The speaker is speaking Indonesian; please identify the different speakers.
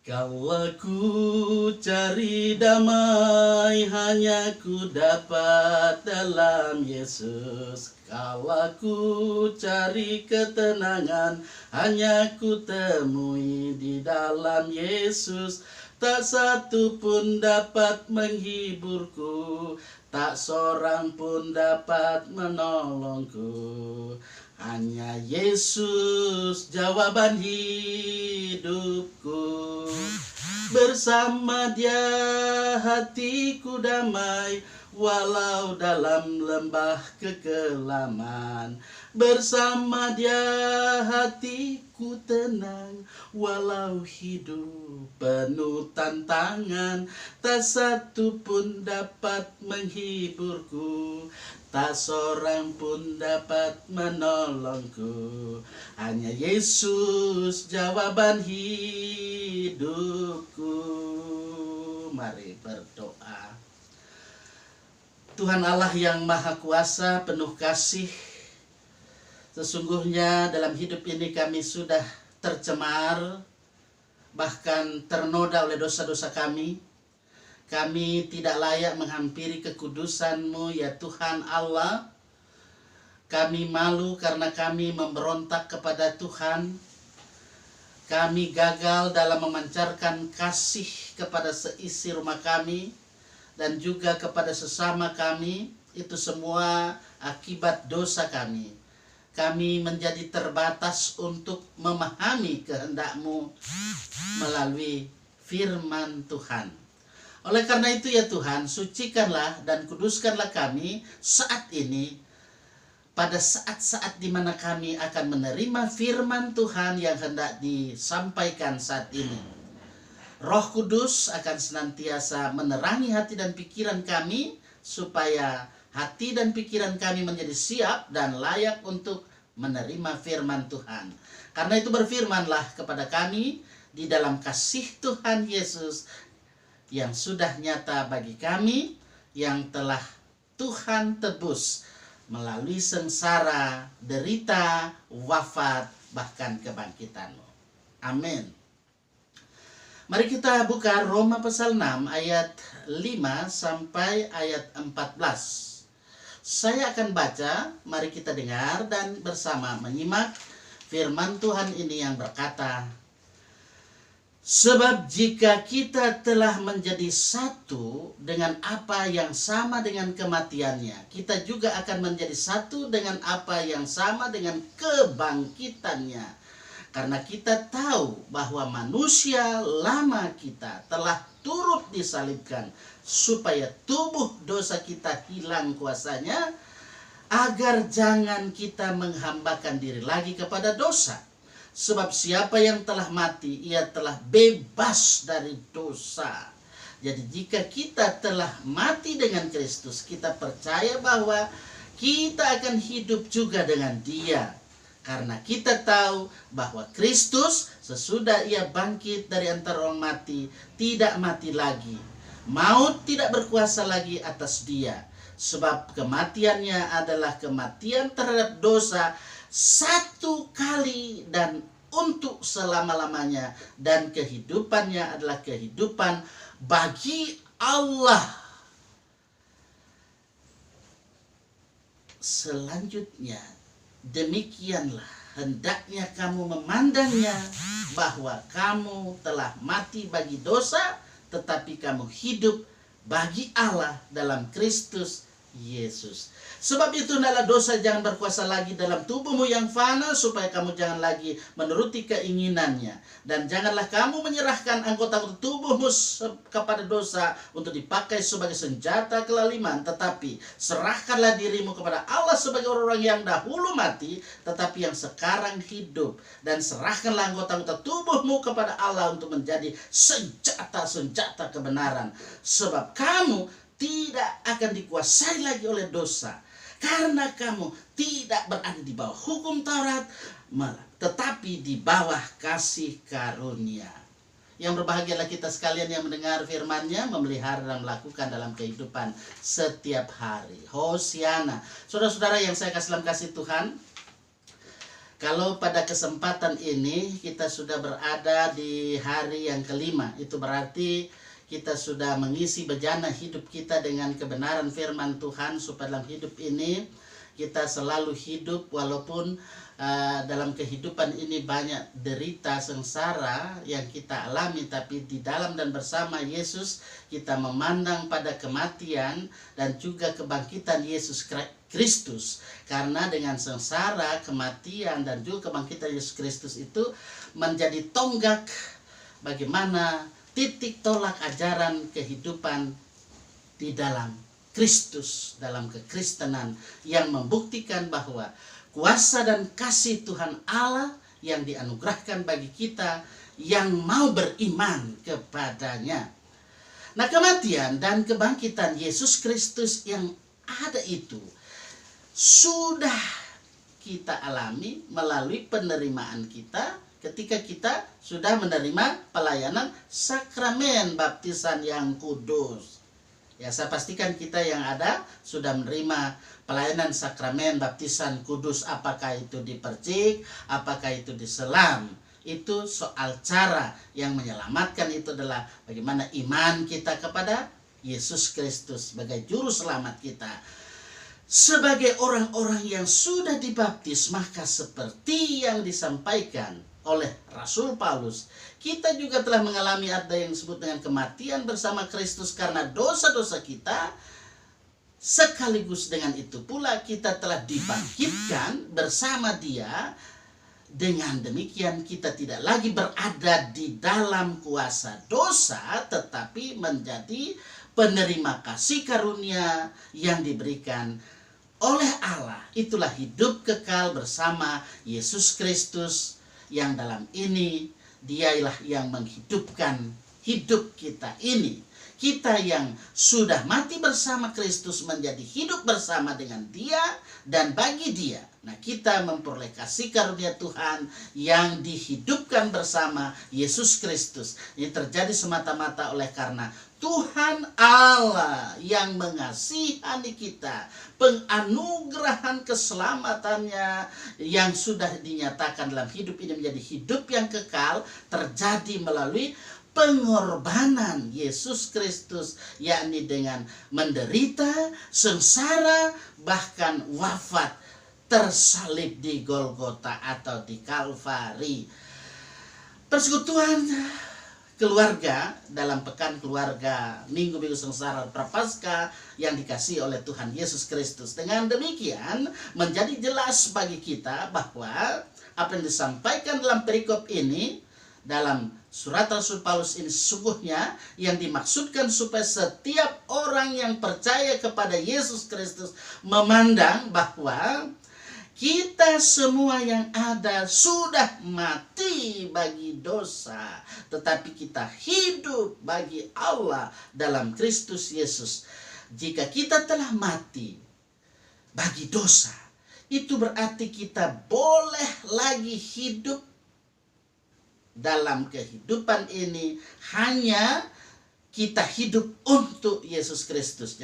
Speaker 1: Kalau ku cari damai hanya ku dapat dalam Yesus. Kalau ku cari ketenangan hanya ku temui di dalam Yesus. Tak satu pun dapat menghiburku, tak seorang pun dapat menolongku. Hanya Yesus jawaban hidupku. Bersama Dia hatiku damai, walau dalam lembah kekelaman. Bersama Dia hatiku tenang, walau hidup penuh tantangan. Tak satu pun dapat menghiburku, tak seorang pun dapat menolongku. Hanya Yesus jawaban hidupku. Mari berdoa. Tuhan Allah yang Maha Kuasa, penuh kasih, sesungguhnya dalam hidup ini kami sudah tercemar, bahkan ternoda oleh dosa-dosa kami. Kami tidak layak menghampiri kekudusan-Mu ya Tuhan Allah. Kami malu karena kami memberontak kepada Tuhan. Kami gagal dalam memancarkan kasih kepada seisi rumah kami dan juga kepada sesama kami. Itu semua akibat dosa kami. Kami menjadi terbatas untuk memahami kehendak-Mu melalui firman Tuhan. Oleh karena itu ya Tuhan, sucikanlah dan kuduskanlah kami saat ini, pada saat-saat di mana kami akan menerima firman Tuhan yang hendak disampaikan saat ini. Roh Kudus akan senantiasa menerangi hati dan pikiran kami, supaya hati dan pikiran kami menjadi siap dan layak untuk menerima firman Tuhan. Karena itu berfirmanlah kepada kami di dalam kasih Tuhan Yesus yang sudah nyata bagi kami, yang telah Tuhan tebus melalui sengsara, derita, wafat, bahkan kebangkitan-Mu. Amin. Mari kita buka Roma pasal 6 ayat 5 sampai ayat 14. Saya akan baca, mari kita dengar dan bersama menyimak firman Tuhan ini yang berkata, sebab jika kita telah menjadi satu dengan apa yang sama dengan kematiannya, kita juga akan menjadi satu dengan apa yang sama dengan kebangkitannya. Karena kita tahu bahwa manusia lama kita telah turut disalibkan, supaya tubuh dosa kita hilang kuasanya, agar jangan kita menghambakan diri lagi kepada dosa. Sebab siapa yang telah mati, ia telah bebas dari dosa. Jadi jika kita telah mati dengan Kristus, kita percaya bahwa kita akan hidup juga dengan Dia. Karena kita tahu bahwa Kristus sesudah Ia bangkit dari antara orang mati, tidak mati lagi. Maut tidak berkuasa lagi atas Dia. Sebab kematiannya adalah kematian terhadap dosa, satu kali dan untuk selama-lamanya, dan kehidupannya adalah kehidupan bagi Allah. Selanjutnya, demikianlah hendaknya kamu memandangnya, bahwa kamu telah mati bagi dosa, tetapi kamu hidup bagi Allah dalam Kristus Yesus. Sebab itu hendaklah dosa jangan berkuasa lagi dalam tubuhmu yang fana, supaya kamu jangan lagi menuruti keinginannya. Dan janganlah kamu menyerahkan anggota tubuhmu kepada dosa untuk dipakai sebagai senjata kelaliman, tetapi serahkanlah dirimu kepada Allah sebagai orang-orang yang dahulu mati, tetapi yang sekarang hidup. Dan serahkanlah anggota-anggota tubuhmu kepada Allah untuk menjadi senjata-senjata kebenaran. Sebab kamu tidak akan dikuasai lagi oleh dosa, karena kamu tidak berada di bawah hukum Taurat, tetapi di bawah kasih karunia. Yang berbahagialah kita sekalian yang mendengar firman-Nya, memelihara dan melakukan dalam kehidupan setiap hari. Hosiana. Saudara-saudara yang saya kasih dalam kasih Tuhan, Kalau pada kesempatan ini kita sudah berada di hari yang kelima, itu berarti kita sudah mengisi bejana hidup kita dengan kebenaran firman Tuhan, supaya dalam hidup ini kita selalu hidup walaupun dalam kehidupan ini banyak derita sengsara yang kita alami, tapi di dalam dan bersama Yesus kita memandang pada kematian dan juga kebangkitan Yesus Kristus. Karena dengan sengsara, kematian dan juga kebangkitan Yesus Kristus itu menjadi tonggak bagaimana titik tolak ajaran kehidupan di dalam Kristus, dalam kekristenan, yang membuktikan bahwa kuasa dan kasih Tuhan Allah yang dianugerahkan bagi kita yang mau beriman kepadanya. Nah, kematian dan kebangkitan Yesus Kristus yang ada itu sudah kita alami melalui penerimaan kita ketika kita sudah menerima pelayanan sakramen baptisan yang kudus. Ya, saya pastikan kita yang ada sudah menerima pelayanan sakramen baptisan kudus, apakah itu dipercik, apakah itu diselam. Itu soal cara yang menyelamatkan, itu adalah bagaimana iman kita kepada Yesus Kristus sebagai juru selamat kita. Sebagai orang-orang yang sudah dibaptis, maka seperti yang disampaikan oleh Rasul Paulus, kita juga telah mengalami ada yang disebut dengan kematian bersama Kristus karena dosa-dosa kita. Sekaligus dengan itu pula kita telah dibangkitkan bersama Dia. Dengan demikian kita tidak lagi berada di dalam kuasa dosa, tetapi menjadi penerima kasih karunia yang diberikan oleh Allah. Itulah hidup kekal bersama Yesus Kristus, yang dalam ini Dialah yang menghidupkan hidup kita ini. Kita yang sudah mati bersama Kristus menjadi hidup bersama dengan Dia dan bagi Dia. Nah, kita memperoleh kasih karunia Tuhan yang dihidupkan bersama Yesus Kristus. Ini terjadi semata-mata oleh karena Tuhan Allah yang mengasihani kita, penganugerahan keselamatannya yang sudah dinyatakan dalam hidup ini menjadi hidup yang kekal, terjadi melalui pengorbanan Yesus Kristus, yakni dengan menderita, sengsara, bahkan wafat, tersalib di Golgota atau di Kalvari. Persekutuan keluarga dalam pekan keluarga Minggu-Minggu Sengsara Prapaskah yang dikasihi oleh Tuhan Yesus Kristus. Dengan demikian menjadi jelas bagi kita bahwa apa yang disampaikan dalam perikop ini, dalam surat Rasul Paulus ini, sesungguhnya yang dimaksudkan supaya setiap orang yang percaya kepada Yesus Kristus memandang bahwa kita semua yang ada sudah mati bagi dosa, tetapi kita hidup bagi Allah dalam Kristus Yesus. Jika kita telah mati bagi dosa, itu berarti kita boleh lagi hidup dalam kehidupan ini, hanya kita hidup untuk Yesus Kristus.